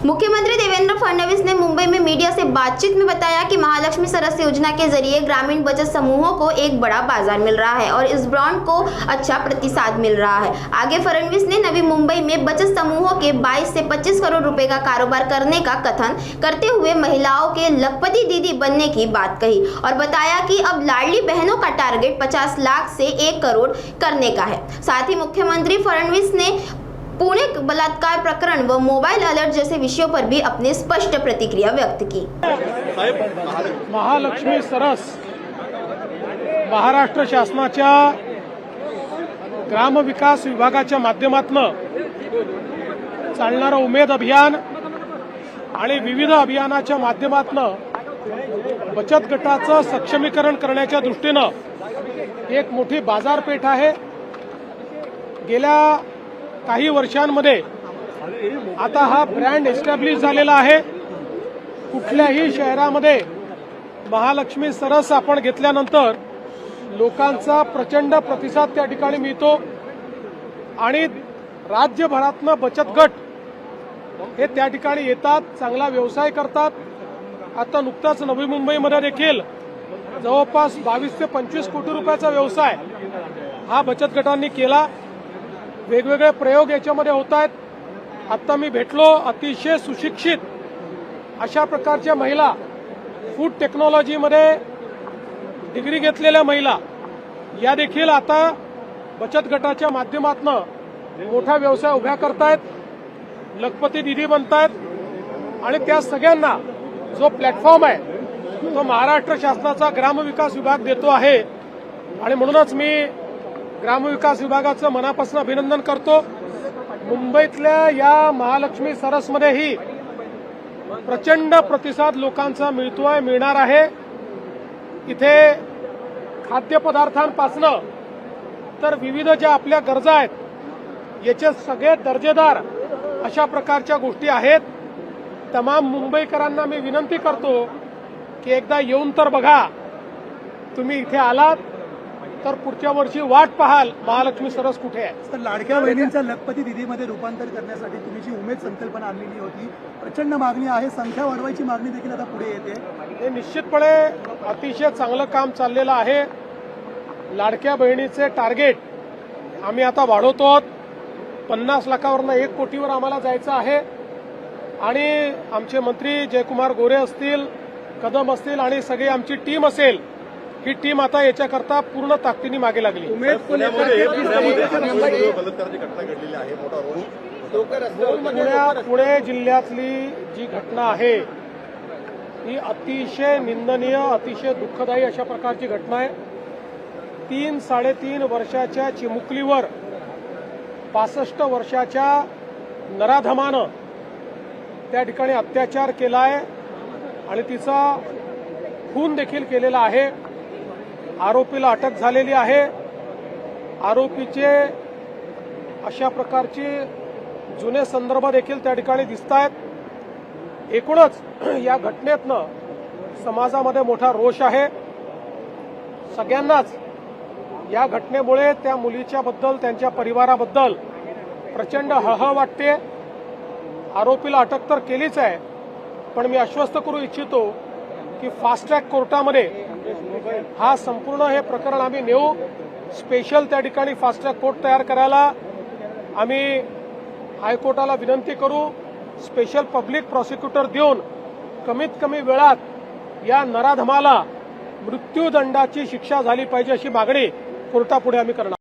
मुख्यमंत्री देवेंद्र फडणवीस ने मुंबई में मीडिया से बातचीत में बताया कि महालक्ष्मी सरस योजना के जरिए ग्रामीण बचत समूहों को एक बड़ा बाजार मिल रहा है और इस ब्रांड को अच्छा प्रतिसाद मिल रहा है। आगे फडणवीस ने नवी मुंबई में बचत समूहों के 22 से 25 करोड़ रुपए का कारोबार करने का कथन करते हुए महिलाओं के लखपति दीदी बनने की बात कही और बताया कि अब लाडली बहनों का टारगेट 50 लाख से 1 करोड़ करने का है। साथ ही मुख्यमंत्री फडणवीस ने पुणे बलात्कार प्रकरण व मोबाइल अलर्ट जैसे विषयों पर भी अपनी स्पष्ट प्रतिक्रिया व्यक्त की। महालक्ष्मी सरस महाराष्ट्र शासनाच्या ग्रामविकास विभागाच्या माध्यमातून चालणारं उमेद अभियान आणि विविध अभियानाच्या माध्यमातून बचत गटाचं सक्षमीकरण करण्याच्या दृष्टीनं एक मोठी बाजारपेठ आहे। गेल्या काही वर्षांमध्ये आता हा ब्रँड एस्टॅब्लिश झालेला आहे। कुठल्याही शहरामध्ये महालक्ष्मी सरस आपण घेतल्यानंतर लोकांचा प्रचंड प्रतिसाद त्या ठिकाणी मिळतो आणि राज्यभरातनं बचत गट हे त्या ठिकाणी येतात, चांगला व्यवसाय करतात। आता नुकताच नवी मुंबईमध्ये देखील जवळपास 22 ते 25 कोटी रुपयाचा व्यवसाय हा बचत गटांनी केला। वेगवेगळे प्रयोग याच्यामध्ये होत आहेत। आता मी भेटलो अतिशय सुशिक्षित अशा प्रकारच्या महिला, फूड टेक्नॉलॉजीमध्ये डिग्री घेतलेल्या महिला या देखील आता बचत गटाच्या माध्यमातून मोठा व्यवसाय उभा करतायत, लखपती दीदी बनतायत आणि त्या सगळ्यांना जो प्लॅटफॉर्म आहे तो महाराष्ट्र शासनाचा ग्रामविकास विभाग देतो आहे आणि म्हणूनच मी ग्रामविकास विभागाचं मनापासून अभिनंदन करतो। मुंबईतल्या या महालक्ष्मी सरसमध्येही प्रचंड प्रतिसाद लोकांचा मिळणार आहे। इथे खाद्यपदार्थांपासून तर विविध ज्या आपल्या गरजा आहेत याचे सगळे दर्जेदार अशा प्रकारच्या गोष्टी आहेत। तमाम मुंबईकरांना मी विनंती करतो की एकदा येऊन तर बघा। तुम्ही इथे आलात तर पुढच्या वर्षी वाट पाहाल महालक्ष्मी सरस कुठे आहे। तर लाडक्या बहिणींच्या लखपती दिदीमध्ये रूपांतर करण्यासाठी तुम्ही जी उमेद संकल्पना आणलेली होती, प्रचंड मागणी आहे, संख्या वाढवायची मागणी देखील आता पुढे येते। हे निश्चितपणे अतिशय चांगलं काम चाललेलं आहे। लाडक्या बहिणीचे टार्गेट आम्ही आता वाढवतो। 50 लाखावरनं 1 कोटीवर आम्हाला जायचं आहे आणि आमचे मंत्री जयकुमार गोरे असतील, कदम असतील आणि सगळी आमची टीम असेल, ही टीम आता याच्याकरता पूर्ण ताकदीने मागे लागली। पुणे जिल्ह्यातली जी घटना आहे ही अतिशय निंदनीय, अतिशय दुःखदायी अशा प्रकारची घटना आहे। 3-3.5 वर्षाच्या चिमुकलीवर 65 वर्षाच्या नराधमानं त्या ठिकाणी अत्याचार केलाय आणि तिचा खून देखील केलेला आहे। आरोपीला अटक झालेली आहे। आरोपीचे अशा प्रकारचे जुने संदर्भ देखील त्या ठिकाणी दिसतायत। एकूणच या घटनेतनं समाजामध्ये मोठा रोष आहे। सगळ्यांनाच या घटनेमुळे त्या मुलीच्या बद्दल, त्यांच्या परिवाराबद्दल प्रचंड हळहळ वाटते। आरोपीला अटक तर केलीच आहे, पण मी आश्वस्त करू इच्छितो की फास्ट ट्रॅक कोर्टामध्ये हा संपूर्ण हे प्रकरण आम्ही नेऊ। स्पेशल त्या ठिकाणी फास्ट ट्रॅक कोर्ट तयार करायला आम्ही हायकोर्टाला विनंती करू। स्पेशल पब्लिक प्रॉसिक्युटर देऊन कमीत कमी वेळात या नराधमाला मृत्यूदंडाची शिक्षा झाली पाहिजे अशी मागणी कोर्टापुढे आम्ही करणार।